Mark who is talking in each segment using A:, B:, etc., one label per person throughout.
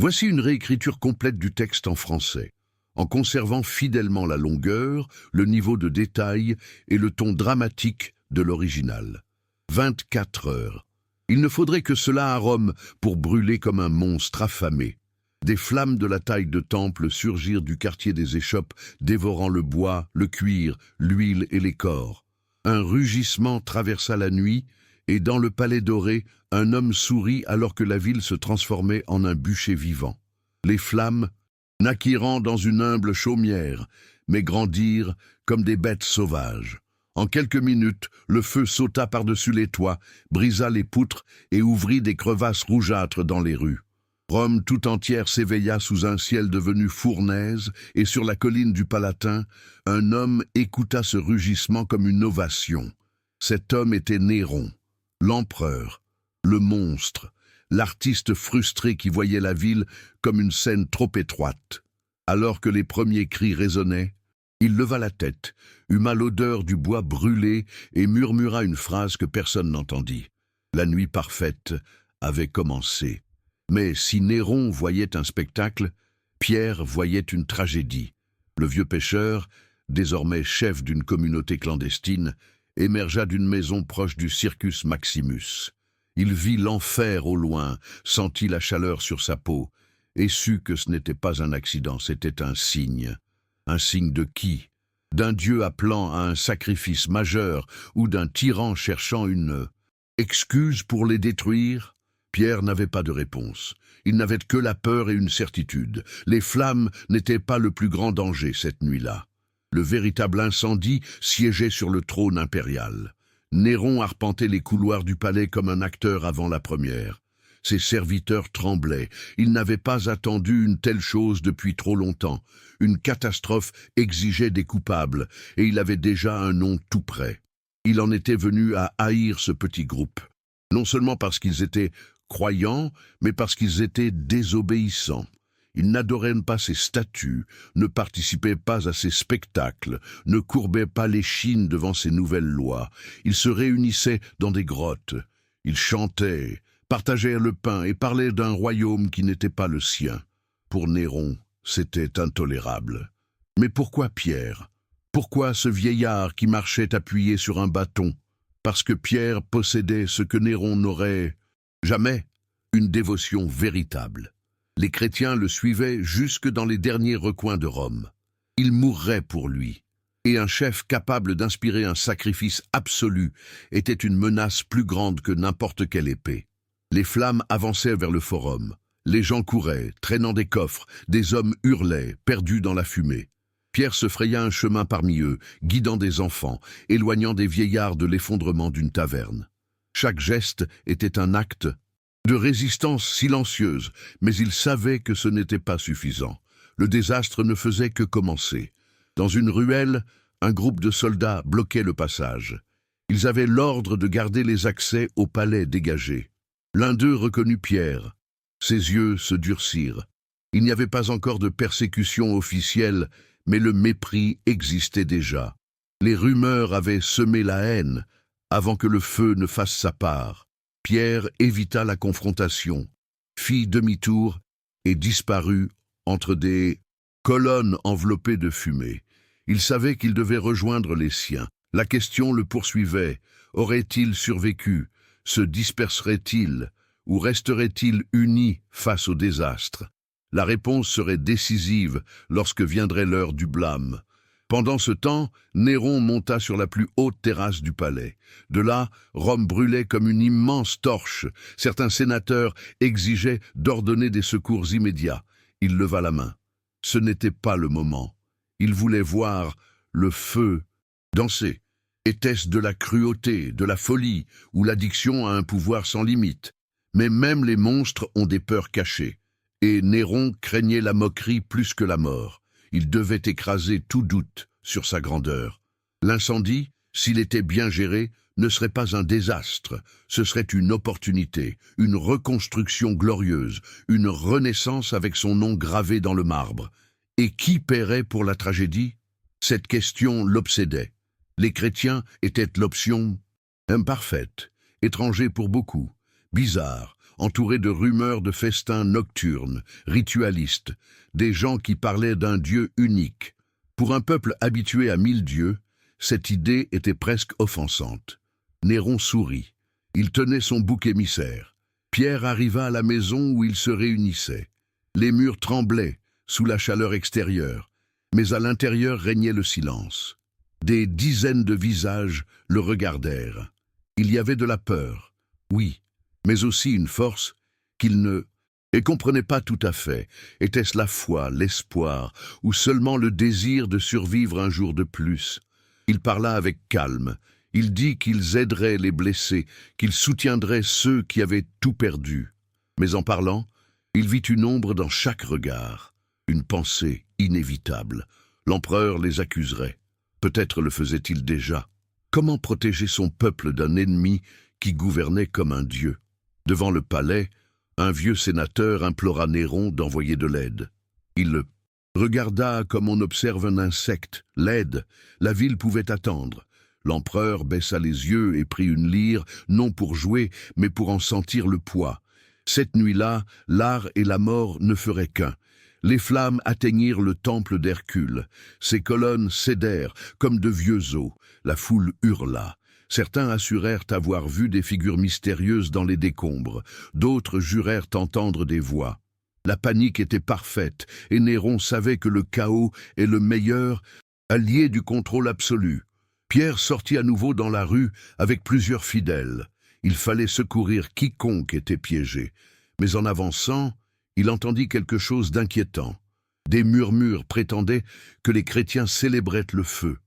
A: Voici une réécriture complète du texte en français, en conservant fidèlement la longueur, le niveau de détail et le ton dramatique de l'original. 24 heures. Il ne faudrait que cela à Rome pour brûler comme un monstre affamé. Des flammes de la taille de temple surgirent du quartier des échoppes, dévorant le bois, le cuir, l'huile et les corps. Un rugissement traversa la nuit, et dans le palais doré, un homme sourit alors que la ville se transformait en un bûcher vivant. Les flammes naquirent dans une humble chaumière, mais grandirent comme des bêtes sauvages. En quelques minutes, le feu sauta par-dessus les toits, brisa les poutres et ouvrit des crevasses rougeâtres dans les rues. Rome tout entière s'éveilla sous un ciel devenu fournaise, et sur la colline du Palatin, un homme écouta ce rugissement comme une ovation. Cet homme était Néron, l'empereur, le monstre, l'artiste frustré qui voyait la ville comme une scène trop étroite. Alors que les premiers cris résonnaient, il leva la tête, huma l'odeur du bois brûlé et murmura une phrase que personne n'entendit. La nuit parfaite avait commencé. Mais si Néron voyait un spectacle, Pierre voyait une tragédie. Le vieux pêcheur, désormais chef d'une communauté clandestine, émergea d'une maison proche du Circus Maximus. Il vit l'enfer au loin, sentit la chaleur sur sa peau, et sut que ce n'était pas un accident, c'était un signe. Un signe de qui? D'un dieu appelant à un sacrifice majeur ou d'un tyran cherchant une excuse pour les détruire? Pierre n'avait pas de réponse. Il n'avait que la peur et une certitude. Les flammes n'étaient pas le plus grand danger cette nuit-là. Le véritable incendie siégeait sur le trône impérial. Néron arpentait les couloirs du palais comme un acteur avant la première. Ses serviteurs tremblaient. Ils n'avaient pas attendu une telle chose depuis trop longtemps. Une catastrophe exigeait des coupables, et il avait déjà un nom tout prêt. Il en était venu à haïr ce petit groupe. Non seulement parce qu'ils étaient croyants, mais parce qu'ils étaient désobéissants. Ils n'adoraient pas ses statues, ne participaient pas à ses spectacles, ne courbaient pas l'échine devant ses nouvelles lois. Ils se réunissaient dans des grottes. Ils chantaient, partageaient le pain et parlaient d'un royaume qui n'était pas le sien. Pour Néron, c'était intolérable. Mais pourquoi Pierre? Pourquoi ce vieillard qui marchait appuyé sur un bâton? Parce que Pierre possédait ce que Néron n'aurait jamais, une dévotion véritable. Les chrétiens le suivaient jusque dans les derniers recoins de Rome. Ils mourraient pour lui. Et un chef capable d'inspirer un sacrifice absolu était une menace plus grande que n'importe quelle épée. Les flammes avançaient vers le forum. Les gens couraient, traînant des coffres, des hommes hurlaient, perdus dans la fumée. Pierre se fraya un chemin parmi eux, guidant des enfants, éloignant des vieillards de l'effondrement d'une taverne. Chaque geste était un acte de résistance silencieuse, mais il savait que ce n'était pas suffisant. Le désastre ne faisait que commencer. Dans une ruelle, un groupe de soldats bloquait le passage. Ils avaient l'ordre de garder les accès au palais dégagés. L'un d'eux reconnut Pierre. Ses yeux se durcirent. Il n'y avait pas encore de persécution officielle, mais le mépris existait déjà. Les rumeurs avaient semé la haine avant que le feu ne fasse sa part. Pierre évita la confrontation, fit demi-tour et disparut entre des colonnes enveloppées de fumée. Il savait qu'il devait rejoindre les siens. La question le poursuivait. Aurait-il survécu? Se disperserait-il? Ou resterait-il uni face au désastre? La réponse serait décisive lorsque viendrait l'heure du blâme. Pendant ce temps, Néron monta sur la plus haute terrasse du palais. De là, Rome brûlait comme une immense torche. Certains sénateurs exigeaient d'ordonner des secours immédiats. Il leva la main. Ce n'était pas le moment. Il voulait voir le feu danser. Était-ce de la cruauté, de la folie, ou l'addiction à un pouvoir sans limite? Mais même les monstres ont des peurs cachées. Et Néron craignait la moquerie plus que la mort. Il devait écraser tout doute sur sa grandeur. L'incendie, s'il était bien géré, ne serait pas un désastre. Ce serait une opportunité, une reconstruction glorieuse, une renaissance avec son nom gravé dans le marbre. Et qui paierait pour la tragédie? Cette question l'obsédait. Les chrétiens étaient l'option imparfaite, étranger pour beaucoup, bizarre, entouré de rumeurs de festins nocturnes, ritualistes, des gens qui parlaient d'un Dieu unique. Pour un peuple habitué à 1000 dieux, cette idée était presque offensante. Néron sourit. Il tenait son bouc émissaire. Pierre arriva à la maison où ils se réunissaient. Les murs tremblaient sous la chaleur extérieure, mais à l'intérieur régnait le silence. Des dizaines de visages le regardèrent. Il y avait de la peur, oui, mais aussi une force qu'il ne comprenait pas tout à fait. Était-ce la foi, l'espoir, ou seulement le désir de survivre un jour de plus? Il parla avec calme. Il dit qu'ils aideraient les blessés, qu'ils soutiendraient ceux qui avaient tout perdu. Mais en parlant, il vit une ombre dans chaque regard, une pensée inévitable. L'empereur les accuserait. Peut-être le faisait-il déjà. Comment protéger son peuple d'un ennemi qui gouvernait comme un dieu? Devant le palais, un vieux sénateur implora Néron d'envoyer de l'aide. Il le regarda comme on observe un insecte. L'aide, la ville pouvait attendre. L'empereur baissa les yeux et prit une lyre, non pour jouer, mais pour en sentir le poids. Cette nuit-là, l'art et la mort ne feraient qu'un. Les flammes atteignirent le temple d'Hercule. Ses colonnes cédèrent comme de vieux os. La foule hurla. Certains assurèrent avoir vu des figures mystérieuses dans les décombres. D'autres jurèrent entendre des voix. La panique était parfaite, et Néron savait que le chaos est le meilleur allié du contrôle absolu. Pierre sortit à nouveau dans la rue avec plusieurs fidèles. Il fallait secourir quiconque était piégé. Mais en avançant, il entendit quelque chose d'inquiétant. Des murmures prétendaient que les chrétiens célébraient le feu.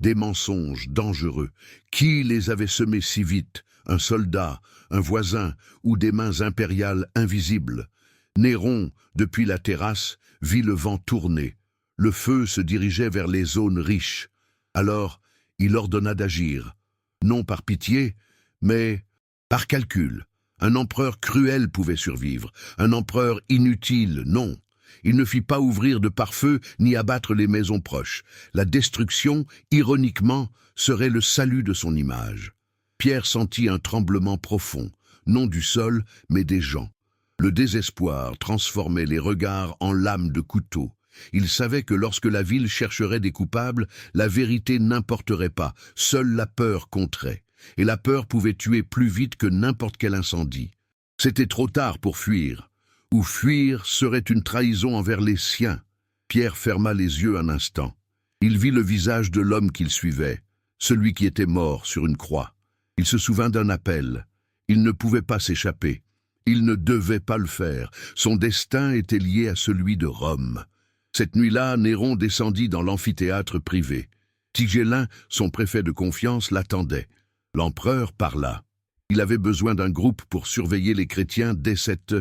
A: Des mensonges dangereux. Qui les avait semés si vite? Un soldat, un voisin ou des mains impériales invisibles? Néron, depuis la terrasse, vit le vent tourner. Le feu se dirigeait vers les zones riches. Alors, il ordonna d'agir, non par pitié, mais par calcul. Un empereur cruel pouvait survivre, un empereur inutile, non. Il ne fit pas ouvrir de pare-feu ni abattre les maisons proches. La destruction, ironiquement, serait le salut de son image. Pierre sentit un tremblement profond, non du sol, mais des gens. Le désespoir transformait les regards en lames de couteau. Il savait que lorsque la ville chercherait des coupables, la vérité n'importerait pas, seule la peur compterait. Et la peur pouvait tuer plus vite que n'importe quel incendie. C'était trop tard pour fuir. Ou fuir serait une trahison envers les siens. Pierre ferma les yeux un instant. Il vit le visage de l'homme qu'il suivait, celui qui était mort sur une croix. Il se souvint d'un appel. Il ne pouvait pas s'échapper. Il ne devait pas le faire. Son destin était lié à celui de Rome. Cette nuit-là, Néron descendit dans l'amphithéâtre privé. Tigellin, son préfet de confiance, l'attendait. L'empereur parla. Il avait besoin d'un groupe pour surveiller les chrétiens dès cette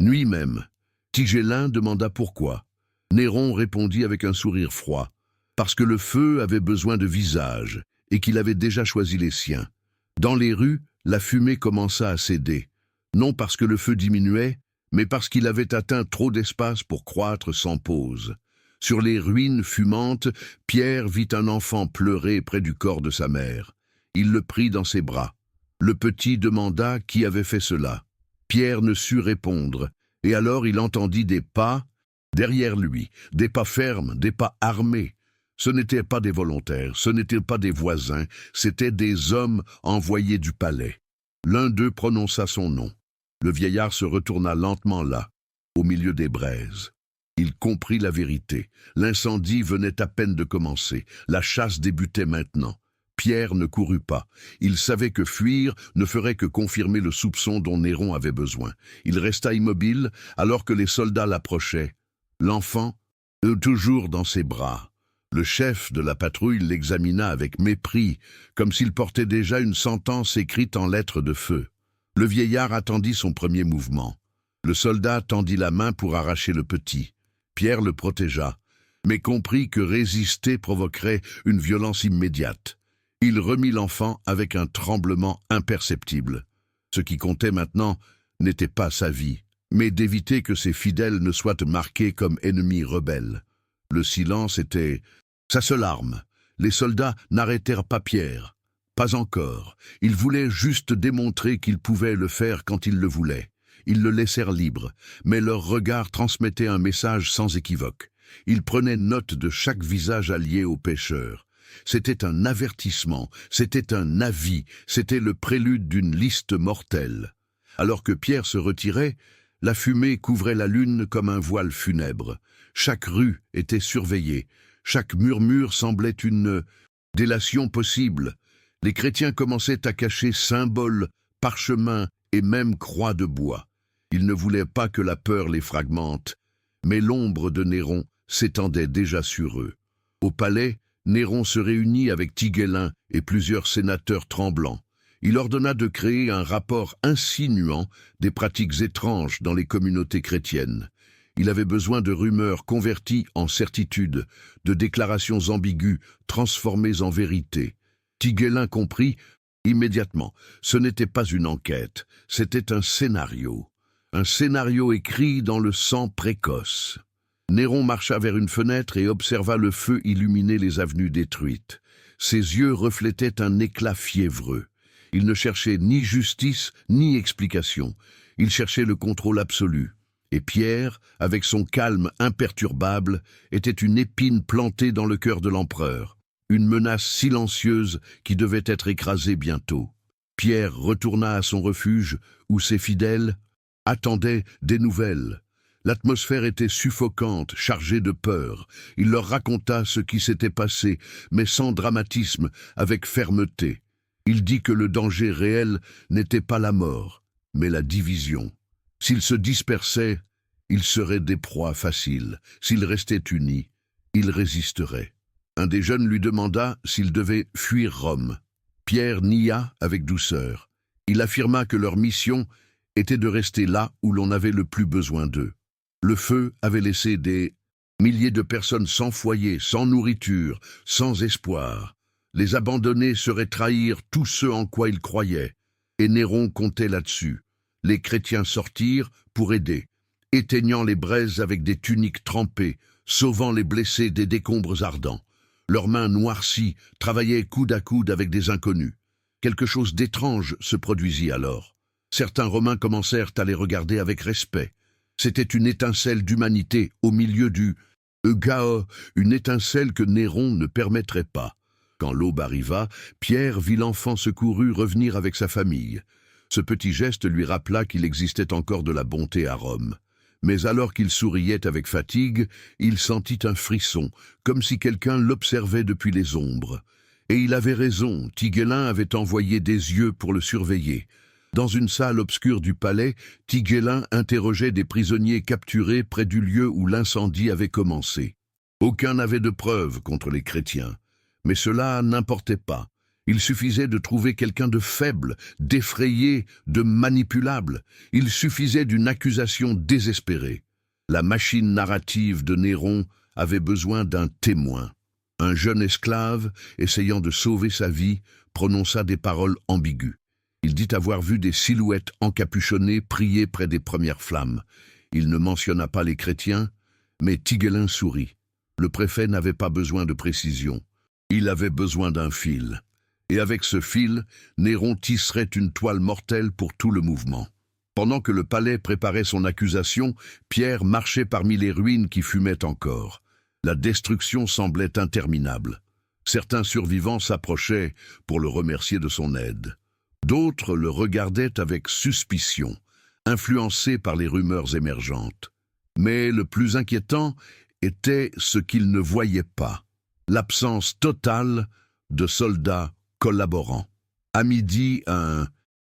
A: nuit même. Tigellin demanda pourquoi. Néron répondit avec un sourire froid. Parce que le feu avait besoin de visages et qu'il avait déjà choisi les siens. Dans les rues, la fumée commença à céder. Non parce que le feu diminuait, mais parce qu'il avait atteint trop d'espace pour croître sans pause. Sur les ruines fumantes, Pierre vit un enfant pleurer près du corps de sa mère. Il le prit dans ses bras. Le petit demanda qui avait fait cela. Pierre ne sut répondre, et alors il entendit des pas derrière lui, des pas fermes, des pas armés. Ce n'étaient pas des volontaires, ce n'étaient pas des voisins, c'étaient des hommes envoyés du palais. L'un d'eux prononça son nom. Le vieillard se retourna lentement là, au milieu des braises. Il comprit la vérité. L'incendie venait à peine de commencer. La chasse débutait maintenant. Pierre ne courut pas. Il savait que fuir ne ferait que confirmer le soupçon dont Néron avait besoin. Il resta immobile alors que les soldats l'approchaient. L'enfant, toujours dans ses bras. Le chef de la patrouille l'examina avec mépris, comme s'il portait déjà une sentence écrite en lettres de feu. Le vieillard attendit son premier mouvement. Le soldat tendit la main pour arracher le petit. Pierre le protégea, mais comprit que résister provoquerait une violence immédiate. Il remit l'enfant avec un tremblement imperceptible. Ce qui comptait maintenant n'était pas sa vie, mais d'éviter que ses fidèles ne soient marqués comme ennemis rebelles. Le silence était sa seule arme. Les soldats n'arrêtèrent pas Pierre. Pas encore. Il voulait juste démontrer qu'il pouvait le faire quand il le voulait. ils le laissèrent libre, mais leur regard transmettait un message sans équivoque. Ils prenaient note de chaque visage allié aux pêcheurs. C'était un avertissement, c'était un avis, c'était le prélude d'une liste mortelle. Alors que Pierre se retirait, la fumée couvrait la lune comme un voile funèbre. Chaque rue était surveillée, chaque murmure semblait une délation possible. Les chrétiens commençaient à cacher symboles, parchemins et même croix de bois. Ils ne voulaient pas que la peur les fragmente, mais l'ombre de Néron s'étendait déjà sur eux. Au palais, Néron se réunit avec Tiguellin et plusieurs sénateurs tremblants. Il ordonna de créer un rapport insinuant des pratiques étranges dans les communautés chrétiennes. Il avait besoin de rumeurs converties en certitudes, de déclarations ambiguës transformées en vérité. Tiguellin comprit immédiatement. Ce n'était pas une enquête, c'était un scénario. Un scénario écrit dans le sang précoce. Néron marcha vers une fenêtre et observa le feu illuminer les avenues détruites. Ses yeux reflétaient un éclat fiévreux. Il ne cherchait ni justice ni explication. Il cherchait le contrôle absolu. Et Pierre, avec son calme imperturbable, était une épine plantée dans le cœur de l'empereur. Une menace silencieuse qui devait être écrasée bientôt. Pierre retourna à son refuge où ses fidèles attendaient des nouvelles. L'atmosphère était suffocante, chargée de peur. Il leur raconta ce qui s'était passé, mais sans dramatisme, avec fermeté. Il dit que le danger réel n'était pas la mort, mais la division. S'ils se dispersaient, ils seraient des proies faciles. S'ils restaient unis, ils résisteraient. Un des jeunes lui demanda s'il devait fuir Rome. Pierre nia avec douceur. Il affirma que leur mission était de rester là où l'on avait le plus besoin d'eux. Le feu avait laissé des milliers de personnes sans foyer, sans nourriture, sans espoir. Les abandonnés seraient trahir tous ceux en quoi ils croyaient. Et Néron comptait là-dessus. Les chrétiens sortirent pour aider, éteignant les braises avec des tuniques trempées, sauvant les blessés des décombres ardents. Leurs mains noircies travaillaient coude à coude avec des inconnus. Quelque chose d'étrange se produisit alors. Certains Romains commencèrent à les regarder avec respect. C'était une étincelle d'humanité au milieu du chaos, une étincelle que Néron ne permettrait pas. Quand l'aube arriva, Pierre vit l'enfant secouru revenir avec sa famille. Ce petit geste lui rappela qu'il existait encore de la bonté à Rome. Mais alors qu'il souriait avec fatigue, il sentit un frisson, comme si quelqu'un l'observait depuis les ombres. Et il avait raison, Tiguellin avait envoyé des yeux pour le surveiller. Dans une salle obscure du palais, Tiguellin interrogeait des prisonniers capturés près du lieu où l'incendie avait commencé. Aucun n'avait de preuves contre les chrétiens. Mais cela n'importait pas. Il suffisait de trouver quelqu'un de faible, d'effrayé, de manipulable. Il suffisait d'une accusation désespérée. La machine narrative de Néron avait besoin d'un témoin. Un jeune esclave, essayant de sauver sa vie, prononça des paroles ambiguës. Il dit avoir vu des silhouettes encapuchonnées prier près des premières flammes. Il ne mentionna pas les chrétiens, mais Tiguellin sourit. Le préfet n'avait pas besoin de précision. Il avait besoin d'un fil. Et avec ce fil, Néron tisserait une toile mortelle pour tout le mouvement. Pendant que le palais préparait son accusation, Pierre marchait parmi les ruines qui fumaient encore. La destruction semblait interminable. Certains survivants s'approchaient pour le remercier de son aide. D'autres le regardaient avec suspicion, influencés par les rumeurs émergentes. Mais le plus inquiétant était ce qu'ils ne voyaient pas, l'absence totale de soldats collaborants. À midi, un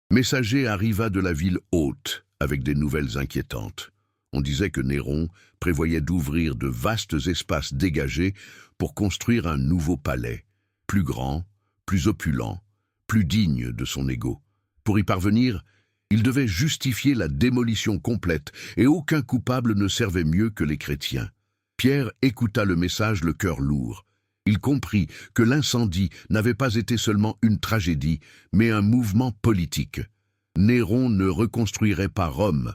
A: messager arriva de la ville haute avec des nouvelles inquiétantes. On disait que Néron prévoyait d'ouvrir de vastes espaces dégagés pour construire un nouveau palais, plus grand, plus opulent, plus digne de son ego. Pour y parvenir, il devait justifier la démolition complète, et aucun coupable ne servait mieux que les chrétiens. Pierre écouta le message le cœur lourd. Il comprit que l'incendie n'avait pas été seulement une tragédie, mais un mouvement politique. Néron ne reconstruirait pas Rome,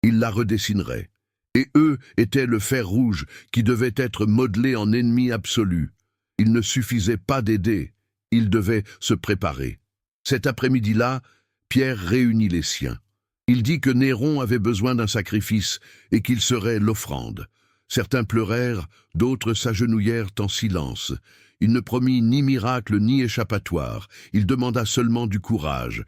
A: il la redessinerait. Et eux étaient le fer rouge qui devait être modelé en ennemi absolu. Il ne suffisait pas d'aider, il devait se préparer. Cet après-midi-là, Pierre réunit les siens. Il dit que Néron avait besoin d'un sacrifice et qu'il serait l'offrande. Certains pleurèrent, d'autres s'agenouillèrent en silence. Il ne promit ni miracle ni échappatoire. Il demanda seulement du courage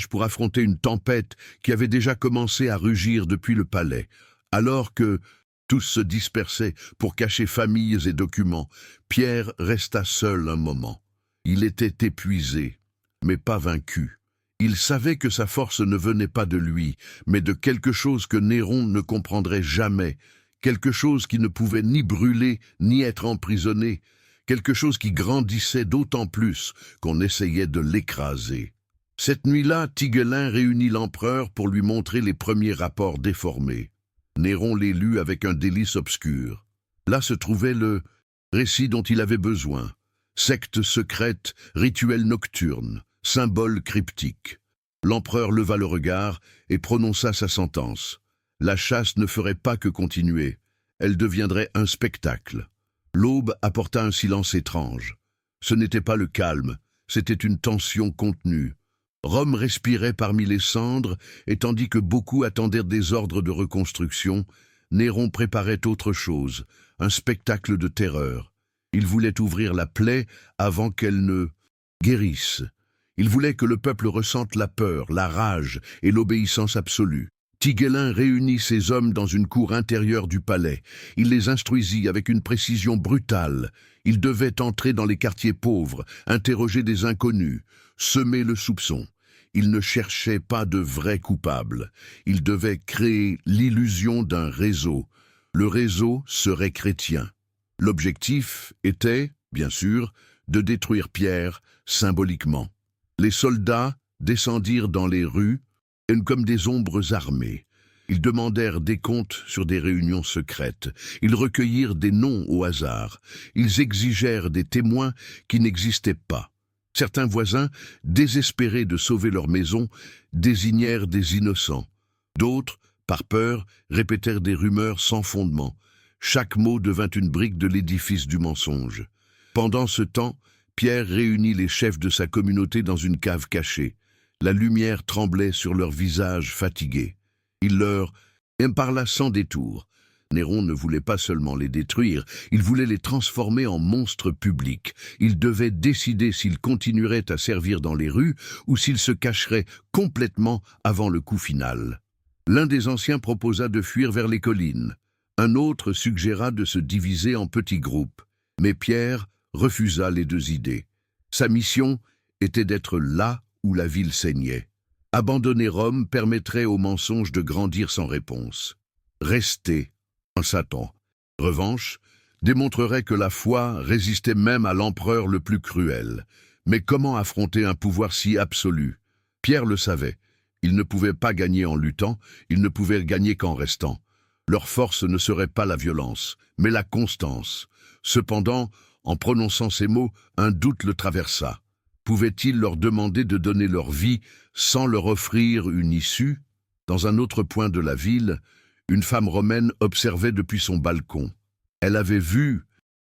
A: pour affronter une tempête qui avait déjà commencé à rugir depuis le palais. Alors que tous se dispersaient pour cacher familles et documents, Pierre resta seul un moment. Il était épuisé, mais pas vaincu. Il savait que sa force ne venait pas de lui, mais de quelque chose que Néron ne comprendrait jamais, quelque chose qui ne pouvait ni brûler ni être emprisonné, quelque chose qui grandissait d'autant plus qu'on essayait de l'écraser. Cette nuit-là, Tigellin réunit l'empereur pour lui montrer les premiers rapports déformés. Néron les lut avec un délice obscur. Là se trouvait le récit dont il avait besoin. Secte secrète, rituel nocturne, symbole cryptique. L'empereur leva le regard et prononça sa sentence. La chasse ne ferait pas que continuer. Elle deviendrait un spectacle. L'aube apporta un silence étrange. Ce n'était pas le calme, c'était une tension contenue. Rome respirait parmi les cendres, et tandis que beaucoup attendaient des ordres de reconstruction, Néron préparait autre chose, un spectacle de terreur. Il voulait ouvrir la plaie avant qu'elle ne guérisse. Il voulait que le peuple ressente la peur, la rage et l'obéissance absolue. Tigellin réunit ses hommes dans une cour intérieure du palais. Il les instruisit avec une précision brutale. Ils devaient entrer dans les quartiers pauvres, interroger des inconnus, semer le soupçon. Ils ne cherchaient pas de vrais coupables. Ils devaient créer l'illusion d'un réseau. Le réseau serait chrétien. L'objectif était, bien sûr, de détruire Pierre symboliquement. Les soldats descendirent dans les rues, comme des ombres armées. Ils demandèrent des comptes sur des réunions secrètes. Ils recueillirent des noms au hasard. Ils exigèrent des témoins qui n'existaient pas. Certains voisins, désespérés de sauver leur maison, désignèrent des innocents. D'autres, par peur, répétèrent des rumeurs sans fondement. Chaque mot devint une brique de l'édifice du mensonge. Pendant ce temps, Pierre réunit les chefs de sa communauté dans une cave cachée. La lumière tremblait sur leurs visages fatigués. Il leur parla sans détour. Néron ne voulait pas seulement les détruire, il voulait les transformer en monstres publics. Il devait décider s'ils continueraient à servir dans les rues ou s'ils se cacheraient complètement avant le coup final. L'un des anciens proposa de fuir vers les collines. Un autre suggéra de se diviser en petits groupes. Mais Pierre refusa les deux idées. Sa mission était d'être là où la ville saignait. Abandonner Rome permettrait au mensonge de grandir sans réponse. Rester un Satan, revanche, démontrerait que la foi résistait même à l'empereur le plus cruel. Mais comment affronter un pouvoir si absolu? Pierre le savait. Ils ne pouvaient pas gagner en luttant, ils ne pouvaient gagner qu'en restant. Leur force ne serait pas la violence, mais la constance. Cependant, en prononçant ces mots, un doute le traversa. Pouvait-il leur demander de donner leur vie sans leur offrir une issue? Dans un autre point de la ville, une femme romaine observait depuis son balcon. Elle avait vu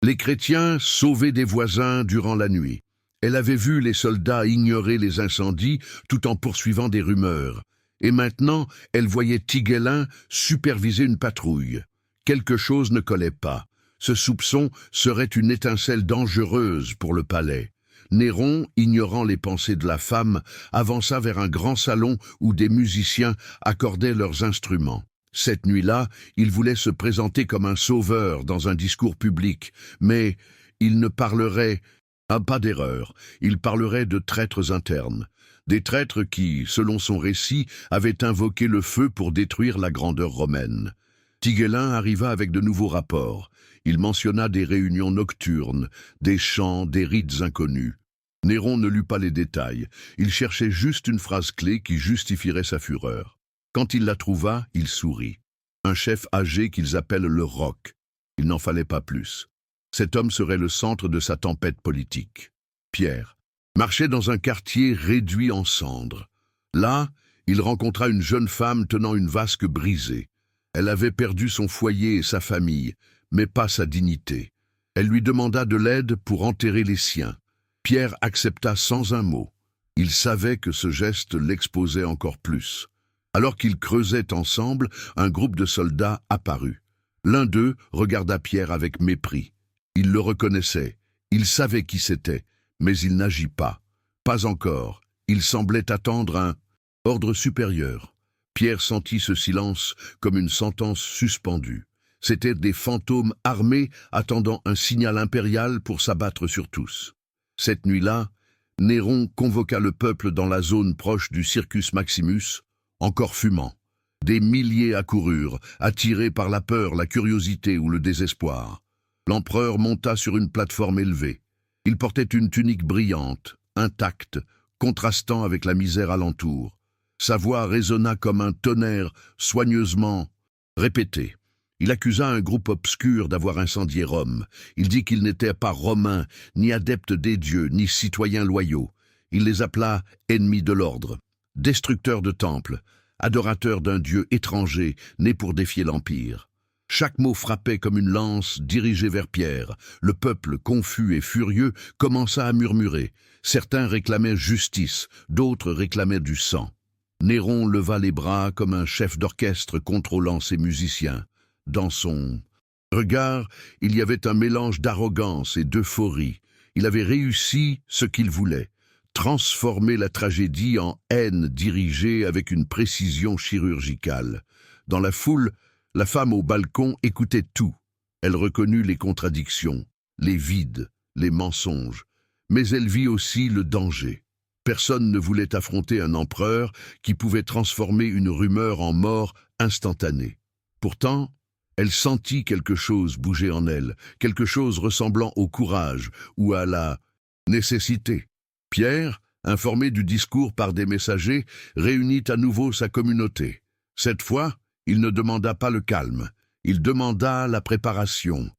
A: les chrétiens sauver des voisins durant la nuit. Elle avait vu les soldats ignorer les incendies tout en poursuivant des rumeurs. Et maintenant, elle voyait Tigellin superviser une patrouille. Quelque chose ne collait pas. Ce soupçon serait une étincelle dangereuse pour le palais. Néron, ignorant les pensées de la femme, avança vers un grand salon où des musiciens accordaient leurs instruments. Cette nuit-là, il voulait se présenter comme un sauveur dans un discours public, mais il ne parlerait pas d'erreur, il parlerait de traîtres internes. Des traîtres qui, selon son récit, avaient invoqué le feu pour détruire la grandeur romaine. Tigellin arriva avec de nouveaux rapports. Il mentionna des réunions nocturnes, des chants, des rites inconnus. Néron ne lut pas les détails. Il cherchait juste une phrase clé qui justifierait sa fureur. Quand il la trouva, il sourit. Un chef âgé qu'ils appellent le Roc. Il n'en fallait pas plus. Cet homme serait le centre de sa tempête politique. Pierre marchait dans un quartier réduit en cendres. Là, il rencontra une jeune femme tenant une vasque brisée. Elle avait perdu son foyer et sa famille, mais pas sa dignité. Elle lui demanda de l'aide pour enterrer les siens. Pierre accepta sans un mot. Il savait que ce geste l'exposait encore plus. Alors qu'ils creusaient ensemble, un groupe de soldats apparut. L'un d'eux regarda Pierre avec mépris. Il le reconnaissait, il savait qui c'était, mais il n'agit pas. Pas encore, il semblait attendre un ordre supérieur. Pierre sentit ce silence comme une sentence suspendue. C'étaient des fantômes armés attendant un signal impérial pour s'abattre sur tous. Cette nuit-là, Néron convoqua le peuple dans la zone proche du Circus Maximus, encore fumant. Des milliers accoururent, attirés par la peur, la curiosité ou le désespoir. L'empereur monta sur une plateforme élevée. Il portait une tunique brillante, intacte, contrastant avec la misère alentour. Sa voix résonna comme un tonnerre soigneusement répété. Il accusa un groupe obscur d'avoir incendié Rome. Il dit qu'ils n'étaient pas romains, ni adeptes des dieux, ni citoyens loyaux. Il les appela ennemis de l'ordre, destructeurs de temples, adorateurs d'un dieu étranger né pour défier l'Empire. Chaque mot frappait comme une lance dirigée vers Pierre. Le peuple, confus et furieux, commença à murmurer. Certains réclamaient justice, d'autres réclamaient du sang. Néron leva les bras comme un chef d'orchestre contrôlant ses musiciens. Dans son regard, il y avait un mélange d'arrogance et d'euphorie. Il avait réussi ce qu'il voulait, transformer la tragédie en haine dirigée avec une précision chirurgicale. Dans la foule, la femme au balcon écoutait tout. Elle reconnut les contradictions, les vides, les mensonges, mais elle vit aussi le danger. Personne ne voulait affronter un empereur qui pouvait transformer une rumeur en mort instantanée. Pourtant, elle sentit quelque chose bouger en elle, quelque chose ressemblant au courage ou à la nécessité. Pierre, informé du discours par des messagers, réunit à nouveau sa communauté. Cette fois, il ne demanda pas le calme, il demanda la préparation.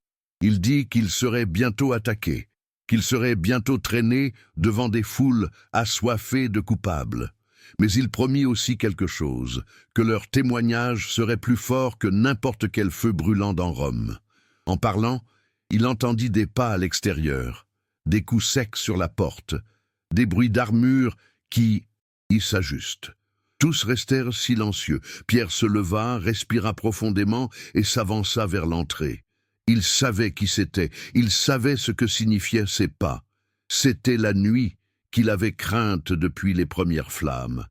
A: Il dit qu'il serait bientôt attaqué, qu'il serait bientôt traîné devant des foules assoiffées de coupables. Mais il promit aussi quelque chose, que leur témoignage serait plus fort que n'importe quel feu brûlant dans Rome. En parlant, il entendit des pas à l'extérieur, des coups secs sur la porte, des bruits d'armure qui s'ajustent. Tous restèrent silencieux. Pierre se leva, respira profondément et s'avança vers l'entrée. Il savait qui c'était, il savait ce que signifiaient ces pas. C'était la nuit qu'il avait crainte depuis les premières flammes.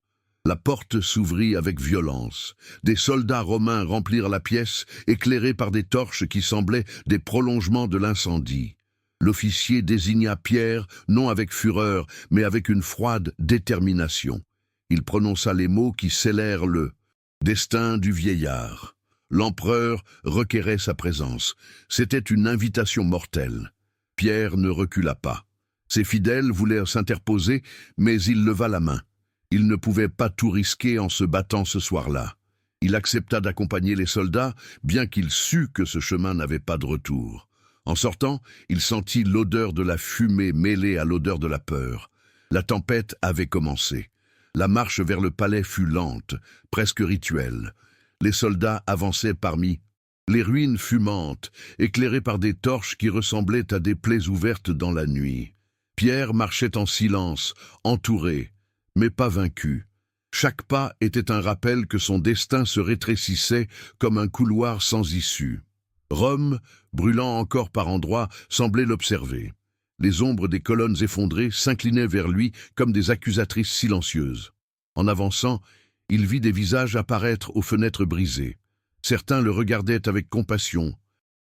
A: La porte s'ouvrit avec violence. Des soldats romains remplirent la pièce, éclairés par des torches qui semblaient des prolongements de l'incendie. L'officier désigna Pierre, non avec fureur, mais avec une froide détermination. Il prononça les mots qui scellèrent le destin du vieillard. L'empereur requérait sa présence. C'était une invitation mortelle. Pierre ne recula pas. Ses fidèles voulèrent s'interposer, mais il leva la main. Il ne pouvait pas tout risquer en se battant ce soir-là. Il accepta d'accompagner les soldats, bien qu'il sût que ce chemin n'avait pas de retour. En sortant, il sentit l'odeur de la fumée mêlée à l'odeur de la peur. La tempête avait commencé. La marche vers le palais fut lente, presque rituelle. Les soldats avançaient parmi les ruines fumantes, éclairées par des torches qui ressemblaient à des plaies ouvertes dans la nuit. Pierre marchait en silence, entouré, mais pas vaincu. Chaque pas était un rappel que son destin se rétrécissait comme un couloir sans issue. Rome, brûlant encore par endroits, semblait l'observer. Les ombres des colonnes effondrées s'inclinaient vers lui comme des accusatrices silencieuses. En avançant, il vit des visages apparaître aux fenêtres brisées. Certains le regardaient avec compassion,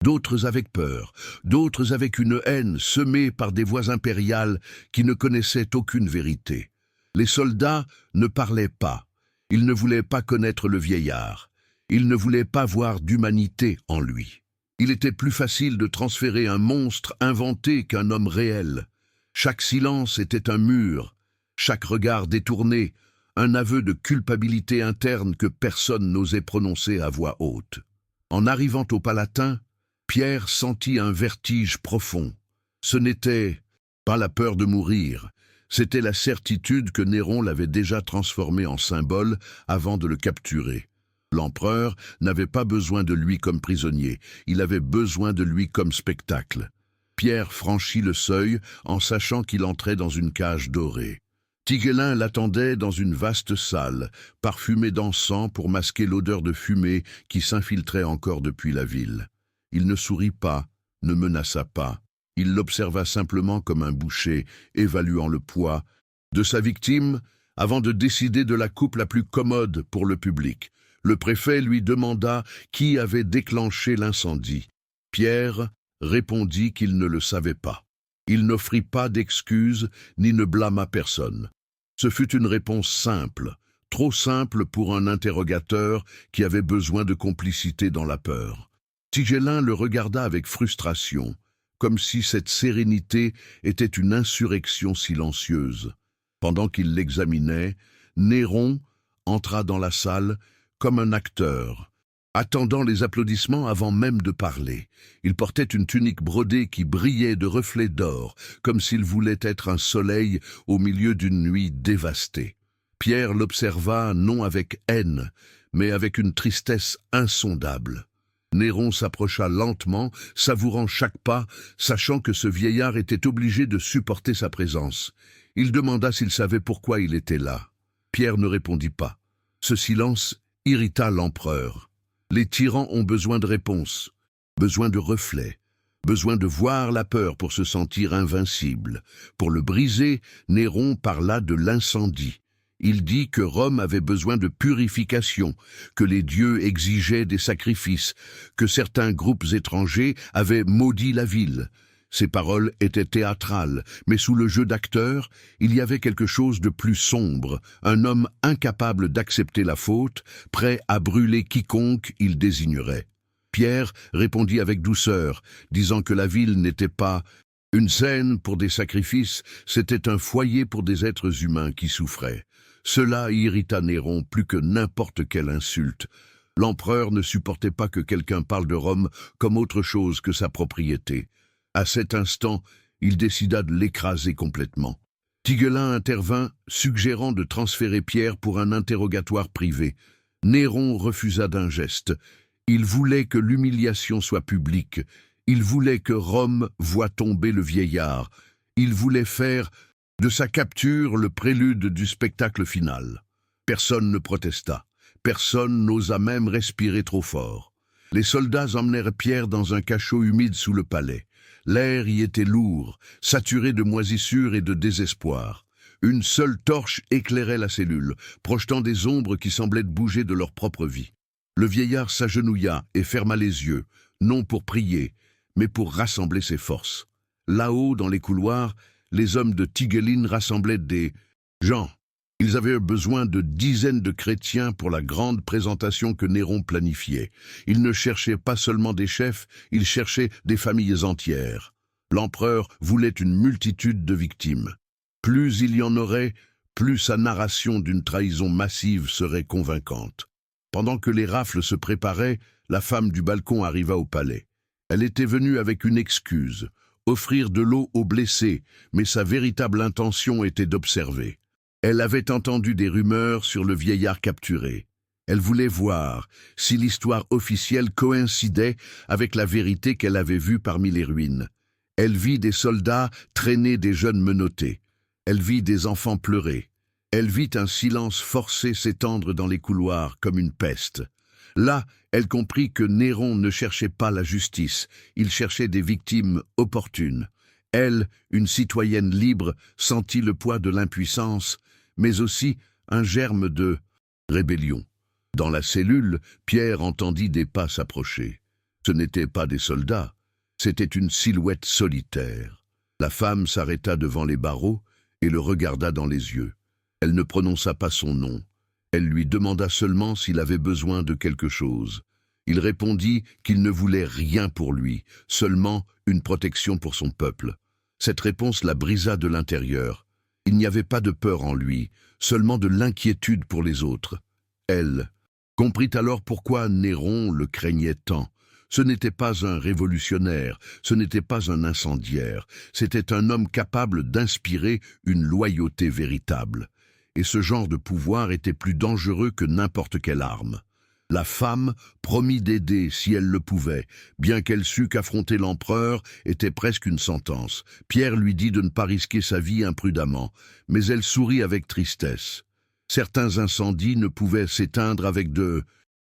A: d'autres avec peur, d'autres avec une haine semée par des voix impériales qui ne connaissaient aucune vérité. Les soldats ne parlaient pas. Ils ne voulaient pas connaître le vieillard. Ils ne voulaient pas voir d'humanité en lui. Il était plus facile de transférer un monstre inventé qu'un homme réel. Chaque silence était un mur, chaque regard détourné, un aveu de culpabilité interne que personne n'osait prononcer à voix haute. En arrivant au Palatin, Pierre sentit un vertige profond. Ce n'était pas la peur de mourir, c'était la certitude que Néron l'avait déjà transformé en symbole avant de le capturer. L'empereur n'avait pas besoin de lui comme prisonnier, il avait besoin de lui comme spectacle. Pierre franchit le seuil en sachant qu'il entrait dans une cage dorée. Tiguelin l'attendait dans une vaste salle, parfumée d'encens pour masquer l'odeur de fumée qui s'infiltrait encore depuis la ville. Il ne sourit pas, ne menaça pas. Il l'observa simplement comme un boucher, évaluant le poids de sa victime avant de décider de la coupe la plus commode pour le public. Le préfet lui demanda qui avait déclenché l'incendie. Pierre répondit qu'il ne le savait pas. Il n'offrit pas d'excuses ni ne blâma personne. Ce fut une réponse simple, trop simple pour un interrogateur qui avait besoin de complicité dans la peur. Tiguelin le regarda avec frustration, comme si cette sérénité était une insurrection silencieuse. Pendant qu'il l'examinait, Néron entra dans la salle comme un acteur, attendant les applaudissements avant même de parler. Il portait une tunique brodée qui brillait de reflets d'or, comme s'il voulait être un soleil au milieu d'une nuit dévastée. Pierre l'observa non avec haine, mais avec une tristesse insondable. Néron s'approcha lentement, savourant chaque pas, sachant que ce vieillard était obligé de supporter sa présence. Il demanda s'il savait pourquoi il était là. Pierre ne répondit pas. Ce silence irrita l'empereur. Les tyrans ont besoin de réponses, besoin de reflets, besoin de voir la peur pour se sentir invincible. Pour le briser, Néron parla de l'incendie. Il dit que Rome avait besoin de purification, que les dieux exigeaient des sacrifices, que certains groupes étrangers avaient maudit la ville. Ces paroles étaient théâtrales, mais sous le jeu d'acteurs, il y avait quelque chose de plus sombre, un homme incapable d'accepter la faute, prêt à brûler quiconque il désignerait. Pierre répondit avec douceur, disant que la ville n'était pas une scène pour des sacrifices, c'était un foyer pour des êtres humains qui souffraient. Cela irrita Néron plus que n'importe quelle insulte. L'empereur ne supportait pas que quelqu'un parle de Rome comme autre chose que sa propriété. À cet instant, il décida de l'écraser complètement. Tiguelin intervint, suggérant de transférer Pierre pour un interrogatoire privé. Néron refusa d'un geste. Il voulait que l'humiliation soit publique. Il voulait que Rome voie tomber le vieillard. Il voulait faire de sa capture le prélude du spectacle final. Personne ne protesta. Personne n'osa même respirer trop fort. Les soldats emmenèrent Pierre dans un cachot humide sous le palais. L'air y était lourd, saturé de moisissure et de désespoir. Une seule torche éclairait la cellule, projetant des ombres qui semblaient bouger de leur propre vie. Le vieillard s'agenouilla et ferma les yeux, non pour prier, mais pour rassembler ses forces. Là-haut, dans les couloirs, les hommes de Tigueline rassemblaient des gens. Ils avaient besoin de dizaines de chrétiens pour la grande présentation que Néron planifiait. Ils ne cherchaient pas seulement des chefs, ils cherchaient des familles entières. L'empereur voulait une multitude de victimes. Plus il y en aurait, plus sa narration d'une trahison massive serait convaincante. Pendant que les rafles se préparaient, la femme du balcon arriva au palais. Elle était venue avec une excuse, offrir de l'eau aux blessés, mais sa véritable intention était d'observer. Elle avait entendu des rumeurs sur le vieillard capturé. Elle voulait voir si l'histoire officielle coïncidait avec la vérité qu'elle avait vue parmi les ruines. Elle vit des soldats traîner des jeunes menottés. Elle vit des enfants pleurer. Elle vit un silence forcé s'étendre dans les couloirs comme une peste. Là, elle comprit que Néron ne cherchait pas la justice, il cherchait des victimes opportunes. Elle, une citoyenne libre, sentit le poids de l'impuissance, mais aussi un germe de rébellion. Dans la cellule, Pierre entendit des pas s'approcher. Ce n'étaient pas des soldats, c'était une silhouette solitaire. La femme s'arrêta devant les barreaux et le regarda dans les yeux. Elle ne prononça pas son nom. Elle lui demanda seulement s'il avait besoin de quelque chose. Il répondit qu'il ne voulait rien pour lui, seulement une protection pour son peuple. Cette réponse la brisa de l'intérieur. Il n'y avait pas de peur en lui, seulement de l'inquiétude pour les autres. Elle comprit alors pourquoi Néron le craignait tant. Ce n'était pas un révolutionnaire, ce n'était pas un incendiaire, c'était un homme capable d'inspirer une loyauté véritable. Et ce genre de pouvoir était plus dangereux que n'importe quelle arme. La femme promit d'aider si elle le pouvait, bien qu'elle sût qu'affronter l'empereur était presque une sentence. Pierre lui dit de ne pas risquer sa vie imprudemment, mais elle sourit avec tristesse. Certains incendies ne pouvaient s'éteindre avec de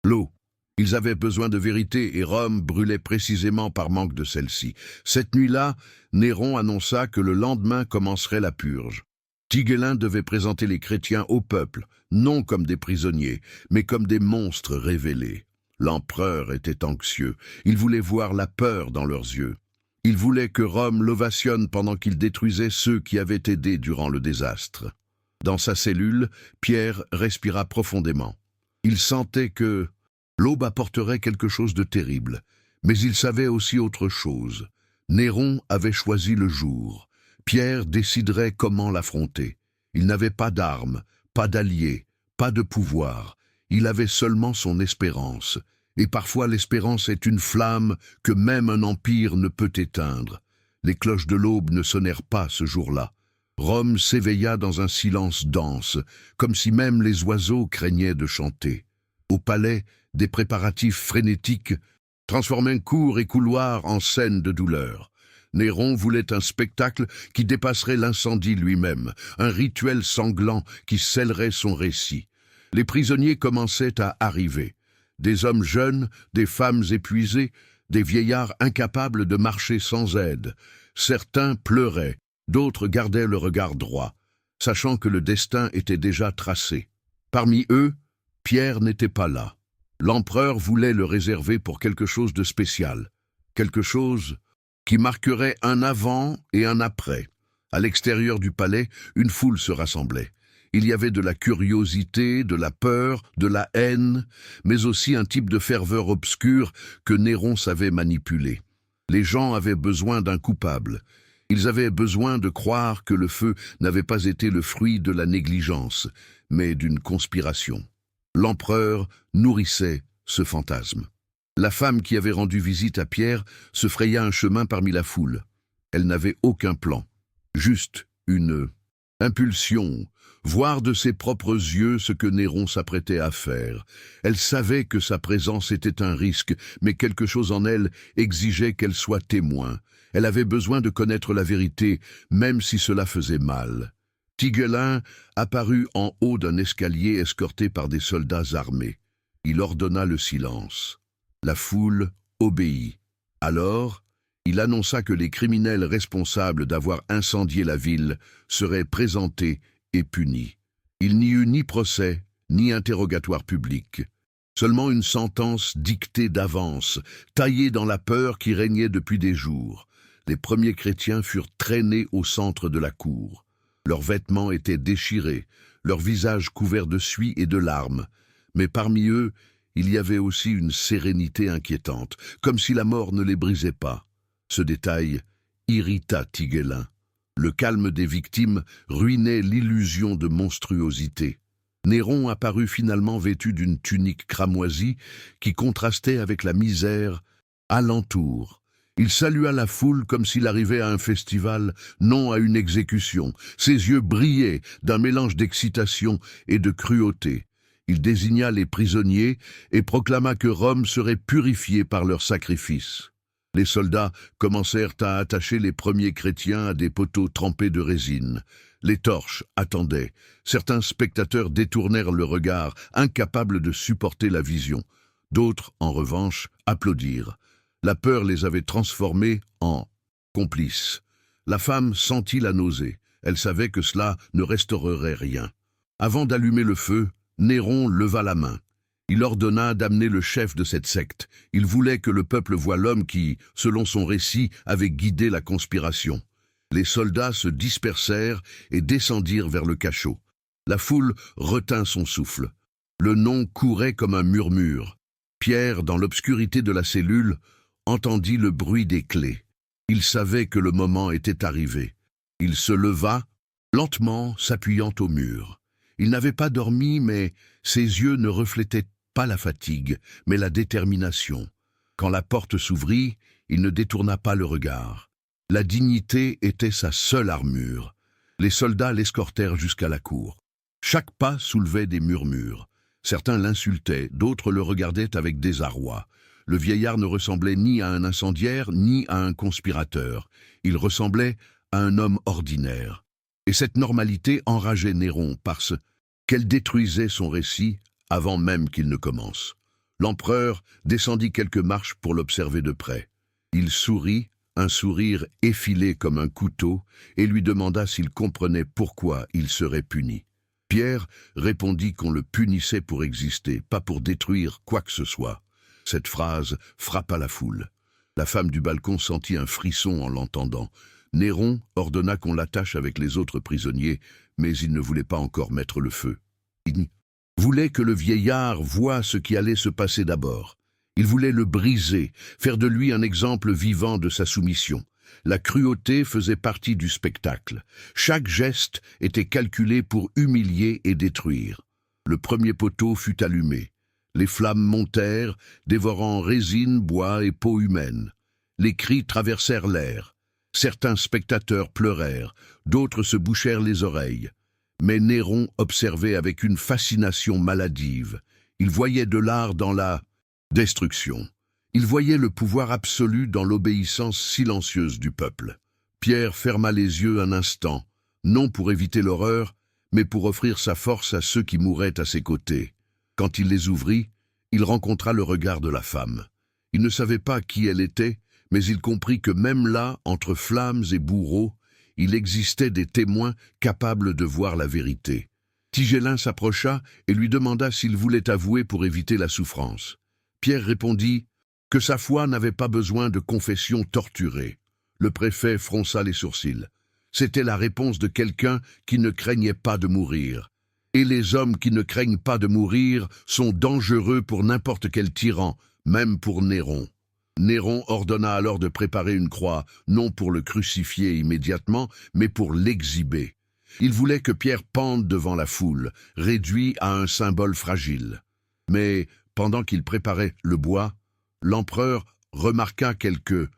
A: l'eau. Ils avaient besoin de vérité et Rome brûlait précisément par manque de celle-ci. Cette nuit-là, Néron annonça que le lendemain commencerait la purge. Tigellin devait présenter les chrétiens au peuple, non comme des prisonniers, mais comme des monstres révélés. L'empereur était anxieux. Il voulait voir la peur dans leurs yeux. Il voulait que Rome l'ovationne pendant qu'il détruisait ceux qui avaient aidé durant le désastre. Dans sa cellule, Pierre respira profondément. Il sentait que l'aube apporterait quelque chose de terrible, mais il savait aussi autre chose. Néron avait choisi le jour. Pierre déciderait comment l'affronter. Il n'avait pas d'armes, pas d'alliés, pas de pouvoir. Il avait seulement son espérance. Et parfois l'espérance est une flamme que même un empire ne peut éteindre. Les cloches de l'aube ne sonnèrent pas ce jour-là. Rome s'éveilla dans un silence dense, comme si même les oiseaux craignaient de chanter. Au palais, des préparatifs frénétiques transformaient cours et couloirs en scènes de douleur. Néron voulait un spectacle qui dépasserait l'incendie lui-même, un rituel sanglant qui scellerait son récit. Les prisonniers commençaient à arriver. Des hommes jeunes, des femmes épuisées, des vieillards incapables de marcher sans aide. Certains pleuraient, d'autres gardaient le regard droit, sachant que le destin était déjà tracé. Parmi eux, Pierre n'était pas là. L'empereur voulait le réserver pour quelque chose de spécial, quelque chose qui marquerait un avant et un après. À l'extérieur du palais, une foule se rassemblait. Il y avait de la curiosité, de la peur, de la haine, mais aussi un type de ferveur obscure que Néron savait manipuler. Les gens avaient besoin d'un coupable. Ils avaient besoin de croire que le feu n'avait pas été le fruit de la négligence, mais d'une conspiration. L'empereur nourrissait ce fantasme. La femme qui avait rendu visite à Pierre se fraya un chemin parmi la foule. Elle n'avait aucun plan, juste une impulsion, voir de ses propres yeux ce que Néron s'apprêtait à faire. Elle savait que sa présence était un risque, mais quelque chose en elle exigeait qu'elle soit témoin. Elle avait besoin de connaître la vérité, même si cela faisait mal. Tigellin apparut en haut d'un escalier escorté par des soldats armés. Il ordonna le silence. La foule obéit. Alors, il annonça que les criminels responsables d'avoir incendié la ville seraient présentés et punis. Il n'y eut ni procès, ni interrogatoire public. Seulement une sentence dictée d'avance, taillée dans la peur qui régnait depuis des jours. Les premiers chrétiens furent traînés au centre de la cour. Leurs vêtements étaient déchirés, leurs visages couverts de suie et de larmes. Mais parmi eux, il y avait aussi une sérénité inquiétante, comme si la mort ne les brisait pas. Ce détail irrita Tigellin. Le calme des victimes ruinait l'illusion de monstruosité. Néron apparut finalement vêtu d'une tunique cramoisie qui contrastait avec la misère alentour. Il salua la foule comme s'il arrivait à un festival, non à une exécution. Ses yeux brillaient d'un mélange d'excitation et de cruauté. Il désigna les prisonniers et proclama que Rome serait purifiée par leur sacrifice. Les soldats commencèrent à attacher les premiers chrétiens à des poteaux trempés de résine. Les torches attendaient. Certains spectateurs détournèrent le regard, incapables de supporter la vision. D'autres, en revanche, applaudirent. La peur les avait transformés en complices. La femme sentit la nausée. Elle savait que cela ne restaurerait rien. Avant d'allumer le feu, Néron leva la main. Il ordonna d'amener le chef de cette secte. Il voulait que le peuple voie l'homme qui, selon son récit, avait guidé la conspiration. Les soldats se dispersèrent et descendirent vers le cachot. La foule retint son souffle. Le nom courait comme un murmure. Pierre, dans l'obscurité de la cellule, entendit le bruit des clés. Il savait que le moment était arrivé. Il se leva, lentement s'appuyant au mur. Il n'avait pas dormi, mais ses yeux ne reflétaient pas la fatigue, mais la détermination. Quand la porte s'ouvrit, il ne détourna pas le regard. La dignité était sa seule armure. Les soldats l'escortèrent jusqu'à la cour. Chaque pas soulevait des murmures. Certains l'insultaient, d'autres le regardaient avec désarroi. Le vieillard ne ressemblait ni à un incendiaire, ni à un conspirateur. Il ressemblait à un homme ordinaire. Et cette normalité enrageait Néron parce qu'elle détruisait son récit avant même qu'il ne commence. L'empereur descendit quelques marches pour l'observer de près. Il sourit, un sourire effilé comme un couteau, et lui demanda s'il comprenait pourquoi il serait puni. Pierre répondit qu'on le punissait pour exister, pas pour détruire quoi que ce soit. Cette phrase frappa la foule. La femme du balcon sentit un frisson en l'entendant. Néron ordonna qu'on l'attache avec les autres prisonniers, mais il ne voulait pas encore mettre le feu. Il voulait que le vieillard voie ce qui allait se passer d'abord. Il voulait le briser, faire de lui un exemple vivant de sa soumission. La cruauté faisait partie du spectacle. Chaque geste était calculé pour humilier et détruire. Le premier poteau fut allumé. Les flammes montèrent, dévorant résine, bois et peau humaine. Les cris traversèrent l'air. Certains spectateurs pleurèrent, d'autres se bouchèrent les oreilles. Mais Néron observait avec une fascination maladive. Il voyait de l'art dans la destruction. Il voyait le pouvoir absolu dans l'obéissance silencieuse du peuple. Pierre ferma les yeux un instant, non pour éviter l'horreur, mais pour offrir sa force à ceux qui mouraient à ses côtés. Quand il les ouvrit, il rencontra le regard de la femme. Il ne savait pas qui elle était, mais il comprit que même là, entre flammes et bourreaux, il existait des témoins capables de voir la vérité. Tigellin s'approcha et lui demanda s'il voulait avouer pour éviter la souffrance. Pierre répondit que sa foi n'avait pas besoin de confession torturée. Le préfet fronça les sourcils. C'était la réponse de quelqu'un qui ne craignait pas de mourir. Et les hommes qui ne craignent pas de mourir sont dangereux pour n'importe quel tyran, même pour Néron. Néron ordonna alors de préparer une croix, non pour le crucifier immédiatement, mais pour l'exhiber. Il voulait que Pierre pende devant la foule, réduit à un symbole fragile. Mais, pendant qu'il préparait le bois, l'empereur remarqua quelque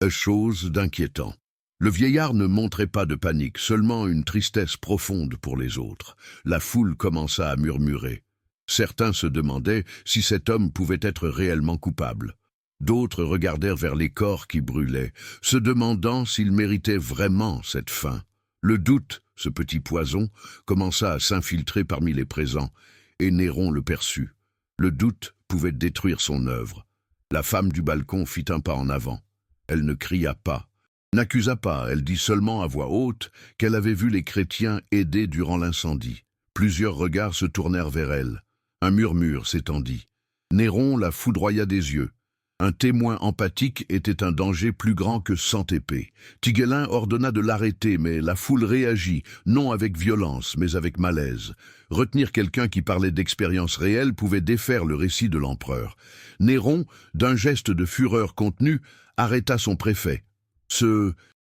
A: chose d'inquiétant. Le vieillard ne montrait pas de panique, seulement une tristesse profonde pour les autres. La foule commença à murmurer. Certains se demandaient si cet homme pouvait être réellement coupable. D'autres regardèrent vers les corps qui brûlaient, se demandant s'ils méritaient vraiment cette fin. Le doute, ce petit poison, commença à s'infiltrer parmi les présents, et Néron le perçut. Le doute pouvait détruire son œuvre. La femme du balcon fit un pas en avant. Elle ne cria pas, n'accusa pas, elle dit seulement à voix haute qu'elle avait vu les chrétiens aidés durant l'incendie. Plusieurs regards se tournèrent vers elle. Un murmure s'étendit. Néron la foudroya des yeux. Un témoin empathique était un danger plus grand que 100 épées. Tigellin ordonna de l'arrêter, mais la foule réagit, non avec violence, mais avec malaise. Retenir quelqu'un qui parlait d'expérience réelle pouvait défaire le récit de l'empereur. Néron, d'un geste de fureur contenue, arrêta son préfet. Ce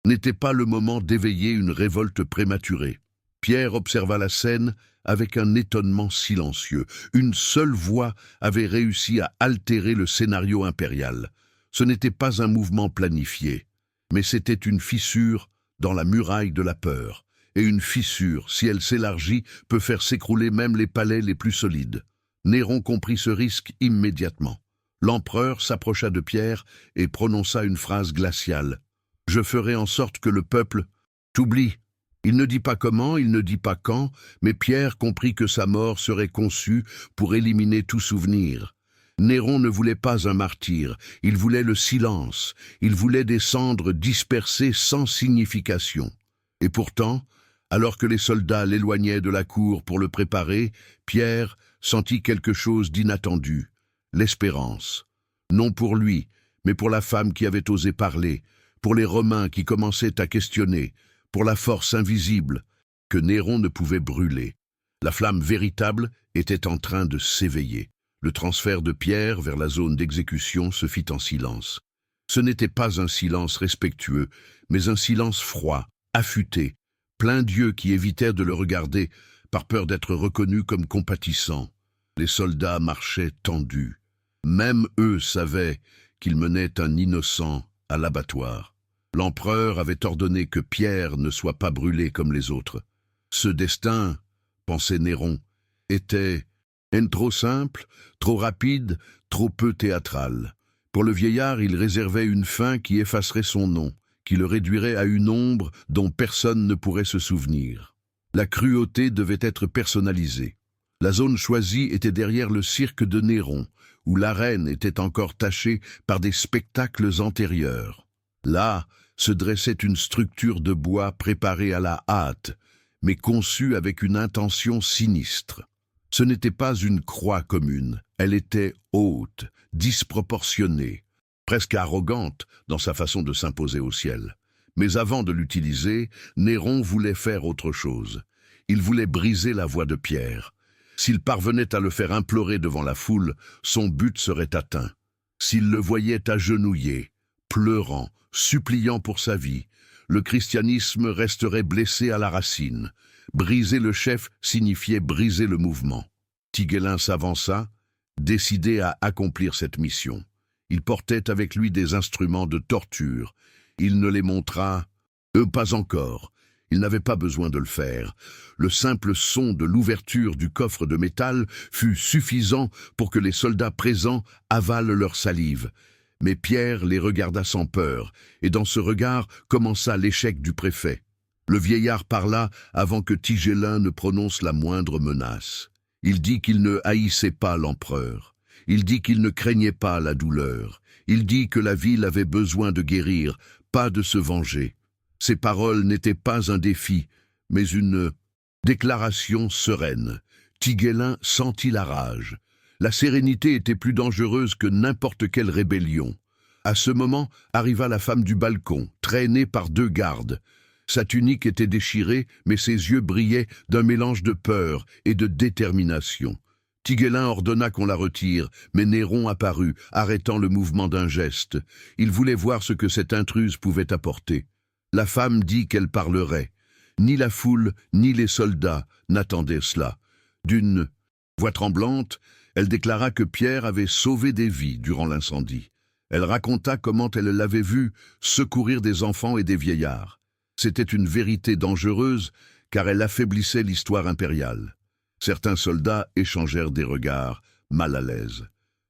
A: n'était pas le moment d'éveiller une révolte prématurée. Pierre observa la scène avec un étonnement silencieux. Une seule voix avait réussi à altérer le scénario impérial. Ce n'était pas un mouvement planifié, mais c'était une fissure dans la muraille de la peur. Et une fissure, si elle s'élargit, peut faire s'écrouler même les palais les plus solides. Néron comprit ce risque immédiatement. L'empereur s'approcha de Pierre et prononça une phrase glaciale. « Je ferai en sorte que le peuple t'oublie. » Il ne dit pas comment, il ne dit pas quand, mais Pierre comprit que sa mort serait conçue pour éliminer tout souvenir. Néron ne voulait pas un martyr, il voulait le silence, il voulait des cendres dispersées sans signification. Et pourtant, alors que les soldats l'éloignaient de la cour pour le préparer, Pierre sentit quelque chose d'inattendu, l'espérance. Non pour lui, mais pour la femme qui avait osé parler, pour les Romains qui commençaient à questionner, pour la force invisible que Néron ne pouvait brûler. La flamme véritable était en train de s'éveiller. Le transfert de Pierre vers la zone d'exécution se fit en silence. Ce n'était pas un silence respectueux, mais un silence froid, affûté, plein d'yeux qui évitèrent de le regarder par peur d'être reconnus comme compatissants. Les soldats marchaient tendus. Même eux savaient qu'ils menaient un innocent à l'abattoir. L'empereur avait ordonné que Pierre ne soit pas brûlé comme les autres. Ce destin, pensait Néron, était Haine trop simple, trop rapide, trop peu théâtrale. Pour le vieillard, il réservait une fin qui effacerait son nom, qui le réduirait à une ombre dont personne ne pourrait se souvenir. La cruauté devait être personnalisée. La zone choisie était derrière le cirque de Néron, où l'arène était encore tachée par des spectacles antérieurs. Là se dressait une structure de bois préparée à la hâte, mais conçue avec une intention sinistre. Ce n'était pas une croix commune, elle était haute, disproportionnée, presque arrogante dans sa façon de s'imposer au ciel. Mais avant de l'utiliser, Néron voulait faire autre chose. Il voulait briser la voix de Pierre. S'il parvenait à le faire implorer devant la foule, son but serait atteint. S'il le voyait agenouillé, pleurant, suppliant pour sa vie, le christianisme resterait blessé à la racine. Briser le chef signifiait briser le mouvement. Tiguellin s'avança, décidé à accomplir cette mission. Il portait avec lui des instruments de torture. Il ne les montra, pas encore. Il n'avait pas besoin de le faire. Le simple son de l'ouverture du coffre de métal fut suffisant pour que les soldats présents avalent leur salive. Mais Pierre les regarda sans peur, et dans ce regard commença l'échec du préfet. Le vieillard parla avant que Tigellin ne prononce la moindre menace. Il dit qu'il ne haïssait pas l'empereur. Il dit qu'il ne craignait pas la douleur. Il dit que la ville avait besoin de guérir, pas de se venger. Ces paroles n'étaient pas un défi, mais une déclaration sereine. Tiguellin sentit la rage. La sérénité était plus dangereuse que n'importe quelle rébellion. À ce moment arriva la femme du balcon, traînée par 2 gardes. Sa tunique était déchirée, mais ses yeux brillaient d'un mélange de peur et de détermination. Tiguellin ordonna qu'on la retire, mais Néron apparut, arrêtant le mouvement d'un geste. Il voulait voir ce que cette intruse pouvait apporter. La femme dit qu'elle parlerait. Ni la foule, ni les soldats n'attendaient cela. D'une voix tremblante, elle déclara que Pierre avait sauvé des vies durant l'incendie. Elle raconta comment elle l'avait vu secourir des enfants et des vieillards. C'était une vérité dangereuse, car elle affaiblissait l'histoire impériale. Certains soldats échangèrent des regards, mal à l'aise.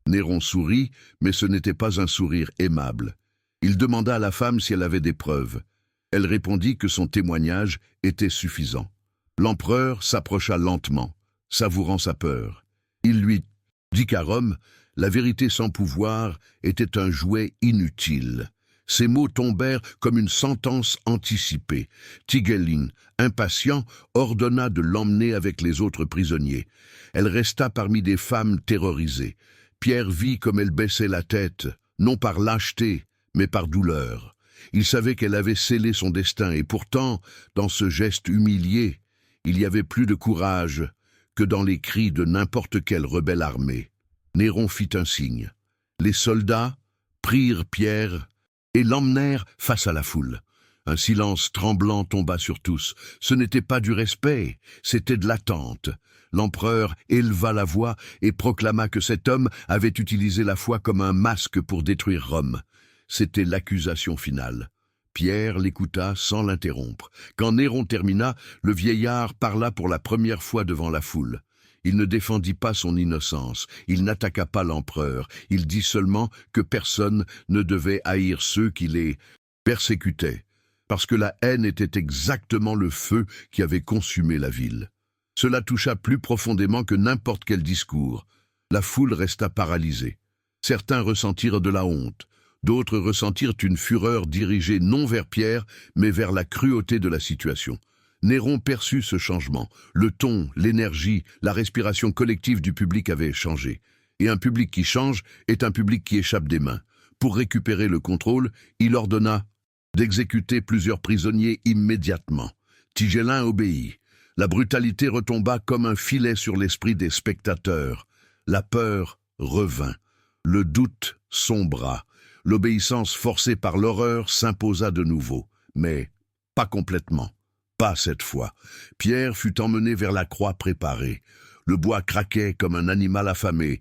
A: Néron sourit, mais ce n'était pas un sourire aimable. Il demanda à la femme si elle avait des preuves. Elle répondit que son témoignage était suffisant. L'empereur s'approcha lentement, savourant sa peur. Il lui dit qu'à Rome, la vérité sans pouvoir était un jouet inutile. Ces mots tombèrent comme une sentence anticipée. Tigellin, impatient, ordonna de l'emmener avec les autres prisonniers. Elle resta parmi des femmes terrorisées. Pierre vit comme elle baissait la tête, non par lâcheté, mais par douleur. Il savait qu'elle avait scellé son destin, et pourtant, dans ce geste humilié, il y avait plus de courage que dans les cris de n'importe quel rebelle armé. Néron fit un signe. Les soldats prirent Pierre et l'emmenèrent face à la foule. Un silence tremblant tomba sur tous. Ce n'était pas du respect, c'était de l'attente. L'empereur éleva la voix et proclama que cet homme avait utilisé la foi comme un masque pour détruire Rome. C'était l'accusation finale. Pierre l'écouta sans l'interrompre. Quand Néron termina, le vieillard parla pour la première fois devant la foule. Il ne défendit pas son innocence, il n'attaqua pas l'empereur, il dit seulement que personne ne devait haïr ceux qui les persécutaient, parce que la haine était exactement le feu qui avait consumé la ville. Cela toucha plus profondément que n'importe quel discours. La foule resta paralysée. Certains ressentirent de la honte, d'autres ressentirent une fureur dirigée non vers Pierre, mais vers la cruauté de la situation. Néron perçut ce changement. Le ton, l'énergie, la respiration collective du public avaient changé. Et un public qui change est un public qui échappe des mains. Pour récupérer le contrôle, il ordonna d'exécuter plusieurs prisonniers immédiatement. Tigellin obéit. La brutalité retomba comme un filet sur l'esprit des spectateurs. La peur revint. Le doute sombra. L'obéissance forcée par l'horreur s'imposa de nouveau. Mais pas complètement. Pas cette fois. Pierre fut emmené vers la croix préparée. Le bois craquait comme un animal affamé,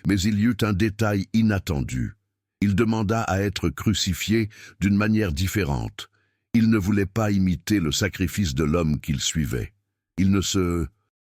A: mais il y eut un détail inattendu. Il demanda à être crucifié d'une manière différente. Il ne voulait pas imiter le sacrifice de l'homme qu'il suivait. Il ne se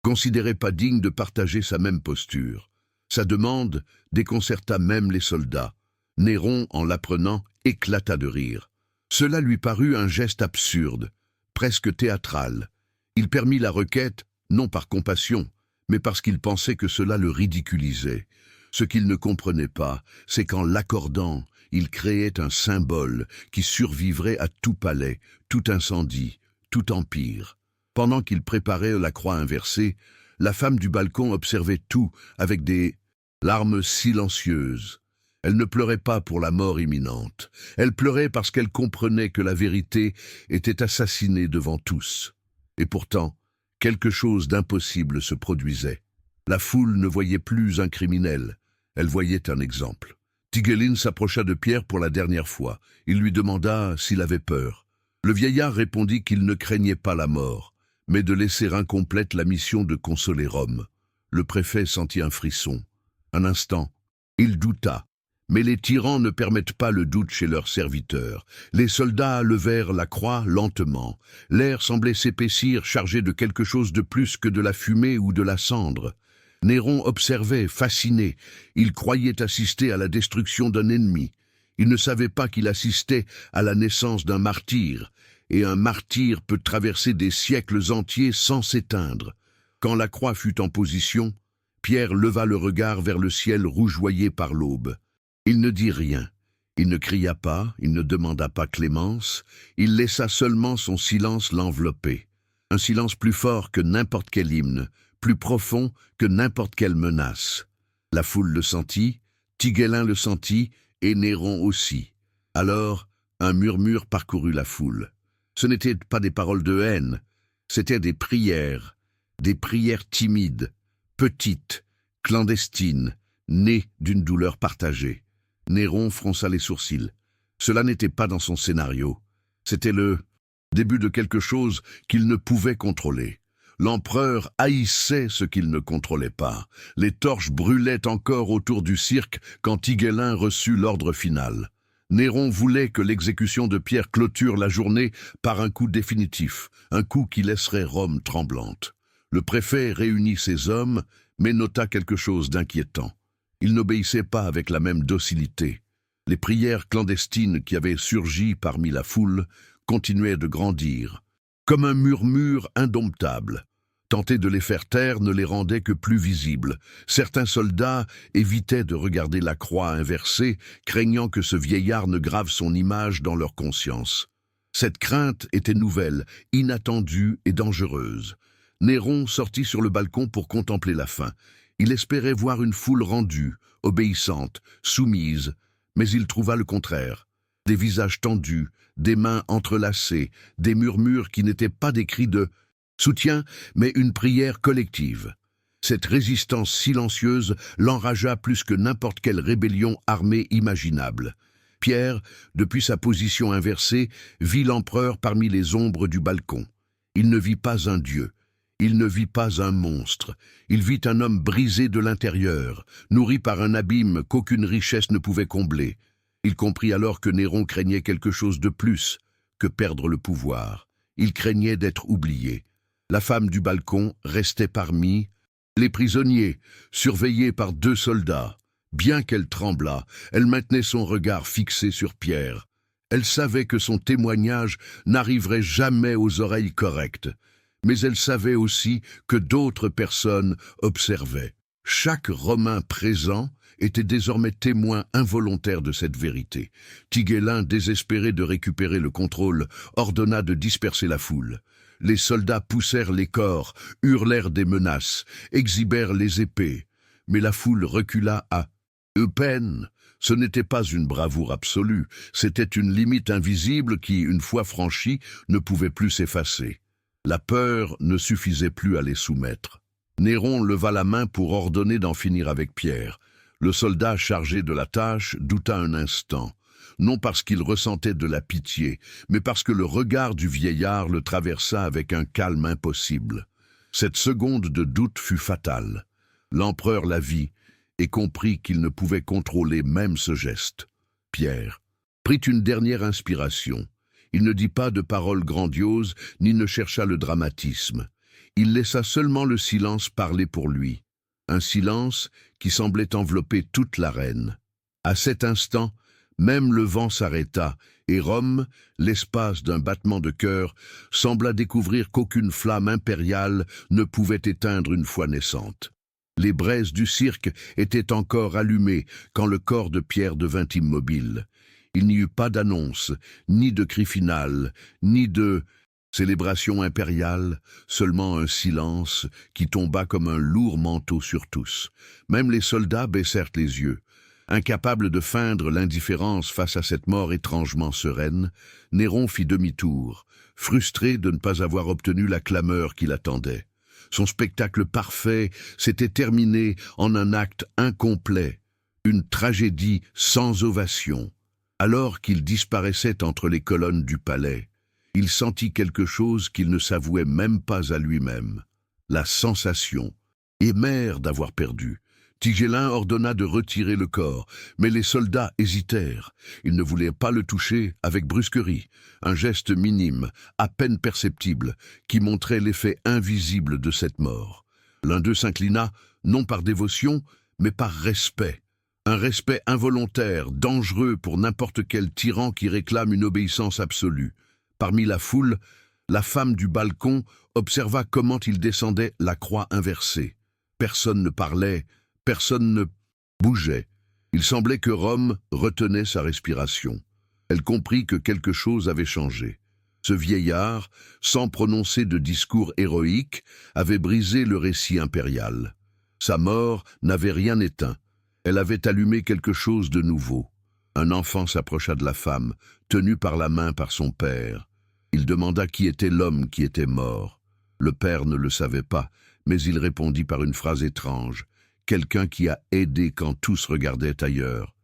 A: considérait pas digne de partager sa même posture. Sa demande déconcerta même les soldats. Néron, en l'apprenant, éclata de rire. Cela lui parut un geste absurde, presque théâtral. Il permit la requête, non par compassion, mais parce qu'il pensait que cela le ridiculisait. Ce qu'il ne comprenait pas, c'est qu'en l'accordant, il créait un symbole qui survivrait à tout palais, tout incendie, tout empire. Pendant qu'il préparait la croix inversée, la femme du balcon observait tout avec des larmes silencieuses. Elle ne pleurait pas pour la mort imminente. Elle pleurait parce qu'elle comprenait que la vérité était assassinée devant tous. Et pourtant, quelque chose d'impossible se produisait. La foule ne voyait plus un criminel. Elle voyait un exemple. Tigelin s'approcha de Pierre pour la dernière fois. Il lui demanda s'il avait peur. Le vieillard répondit qu'il ne craignait pas la mort, mais de laisser incomplète la mission de consoler Rome. Le préfet sentit un frisson. Un instant, il douta. Mais les tyrans ne permettent pas le doute chez leurs serviteurs. Les soldats levèrent la croix lentement. L'air semblait s'épaissir, chargé de quelque chose de plus que de la fumée ou de la cendre. Néron observait, fasciné. Il croyait assister à la destruction d'un ennemi. Il ne savait pas qu'il assistait à la naissance d'un martyr. Et un martyr peut traverser des siècles entiers sans s'éteindre. Quand la croix fut en position, Pierre leva le regard vers le ciel rougeoyé par l'aube. Il ne dit rien. Il ne cria pas, il ne demanda pas clémence. Il laissa seulement son silence l'envelopper. Un silence plus fort que n'importe quel hymne, plus profond que n'importe quelle menace. La foule le sentit, Tigelin le sentit, et Néron aussi. Alors, un murmure parcourut la foule. Ce n'étaient pas des paroles de haine, c'étaient des prières timides, petites, clandestines, nées d'une douleur partagée. Néron fronça les sourcils. Cela n'était pas dans son scénario. C'était le début de quelque chose qu'il ne pouvait contrôler. L'empereur haïssait ce qu'il ne contrôlait pas. Les torches brûlaient encore autour du cirque quand Tigelin reçut l'ordre final. Néron voulait que l'exécution de Pierre clôture la journée par un coup définitif, un coup qui laisserait Rome tremblante. Le préfet réunit ses hommes, mais nota quelque chose d'inquiétant. Ils n'obéissaient pas avec la même docilité. Les prières clandestines qui avaient surgi parmi la foule continuaient de grandir, comme un murmure indomptable. Tenter de les faire taire ne les rendait que plus visibles. Certains soldats évitaient de regarder la croix inversée, craignant que ce vieillard ne grave son image dans leur conscience. Cette crainte était nouvelle, inattendue et dangereuse. Néron sortit sur le balcon pour contempler la fin. Il espérait voir une foule rendue, obéissante, soumise, mais il trouva le contraire. Des visages tendus, des mains entrelacées, des murmures qui n'étaient pas des cris de soutien, mais une prière collective. Cette résistance silencieuse l'enragea plus que n'importe quelle rébellion armée imaginable. Pierre, depuis sa position inversée, vit l'empereur parmi les ombres du balcon. Il ne vit pas un dieu. Il ne vit pas un monstre. Il vit un homme brisé de l'intérieur, nourri par un abîme qu'aucune richesse ne pouvait combler. Il comprit alors que Néron craignait quelque chose de plus que perdre le pouvoir. Il craignait d'être oublié. La femme du balcon restait parmi les prisonniers, surveillés par 2 soldats. Bien qu'elle tremblât, elle maintenait son regard fixé sur Pierre. Elle savait que son témoignage n'arriverait jamais aux oreilles correctes. Mais elle savait aussi que d'autres personnes observaient. Chaque Romain présent était désormais témoin involontaire de cette vérité. Tigelin, désespéré de récupérer le contrôle, ordonna de disperser la foule. Les soldats poussèrent les corps, hurlèrent des menaces, exhibèrent les épées. Mais la foule recula à peine. Ce n'était pas une bravoure absolue, c'était une limite invisible qui, une fois franchie, ne pouvait plus s'effacer. La peur ne suffisait plus à les soumettre. Néron leva la main pour ordonner d'en finir avec Pierre. Le soldat chargé de la tâche douta un instant, non parce qu'il ressentait de la pitié, mais parce que le regard du vieillard le traversa avec un calme impossible. Cette seconde de doute fut fatale. L'empereur la vit et comprit qu'il ne pouvait contrôler même ce geste. Pierre prit une dernière inspiration. Il ne dit pas de paroles grandioses, ni ne chercha le dramatisme. Il laissa seulement le silence parler pour lui, un silence qui semblait envelopper toute l'arène. À cet instant, même le vent s'arrêta, et Rome, l'espace d'un battement de cœur, sembla découvrir qu'aucune flamme impériale ne pouvait éteindre une foi naissante. Les braises du cirque étaient encore allumées quand le corps de Pierre devint immobile. Il n'y eut pas d'annonce, ni de cri final, ni de célébration impériale, seulement un silence qui tomba comme un lourd manteau sur tous. Même les soldats baissèrent les yeux. Incapable de feindre l'indifférence face à cette mort étrangement sereine, Néron fit demi-tour, frustré de ne pas avoir obtenu la clameur qu'il attendait. Son spectacle parfait s'était terminé en un acte incomplet, une tragédie sans ovation. Alors qu'il disparaissait entre les colonnes du palais, il sentit quelque chose qu'il ne s'avouait même pas à lui-même. La sensation, amère d'avoir perdu. Tigellin ordonna de retirer le corps, mais les soldats hésitèrent. Ils ne voulaient pas le toucher avec brusquerie, un geste minime, à peine perceptible, qui montrait l'effet invisible de cette mort. L'un d'eux s'inclina, non par dévotion, mais par respect. Un respect involontaire, dangereux pour n'importe quel tyran qui réclame une obéissance absolue. Parmi la foule, la femme du balcon observa comment il descendait la croix inversée. Personne ne parlait, personne ne bougeait. Il semblait que Rome retenait sa respiration. Elle comprit que quelque chose avait changé. Ce vieillard, sans prononcer de discours héroïque, avait brisé le récit impérial. Sa mort n'avait rien éteint. Elle avait allumé quelque chose de nouveau. Un enfant s'approcha de la femme, tenu par la main par son père. Il demanda qui était l'homme qui était mort. Le père ne le savait pas, mais il répondit par une phrase étrange. Quelqu'un qui a aidé quand tous regardaient ailleurs.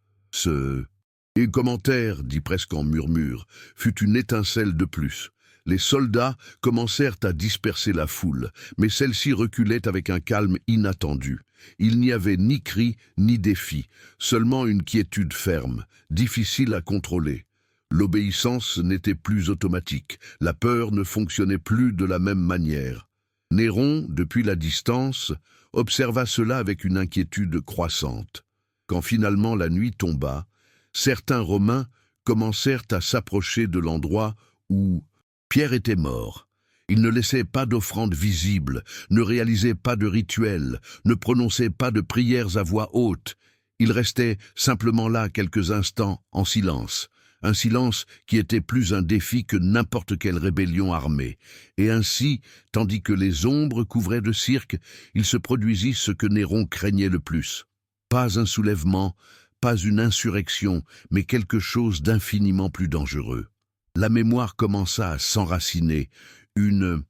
A: Et commentaire, dit presque en murmure, fut une étincelle de plus. Les soldats commencèrent à disperser la foule, mais celle-ci reculait avec un calme inattendu. Il n'y avait ni cri ni défi, seulement une quiétude ferme, difficile à contrôler. L'obéissance n'était plus automatique, la peur ne fonctionnait plus de la même manière. Néron, depuis la distance, observa cela avec une inquiétude croissante. Quand finalement la nuit tomba, certains Romains commencèrent à s'approcher de l'endroit où Pierre était mort. Il ne laissait pas d'offrande visible, ne réalisait pas de rituel, ne prononçait pas de prières à voix haute. Il restait simplement là quelques instants en silence. Un silence qui était plus un défi que n'importe quelle rébellion armée. Et ainsi, tandis que les ombres couvraient le cirque, il se produisit ce que Néron craignait le plus. Pas un soulèvement, pas une insurrection, mais quelque chose d'infiniment plus dangereux. La mémoire commença à s'enraciner, une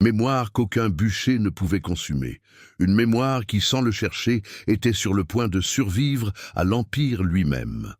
A: mémoire qu'aucun bûcher ne pouvait consumer, une mémoire qui, sans le chercher, était sur le point de survivre à l'Empire lui-même.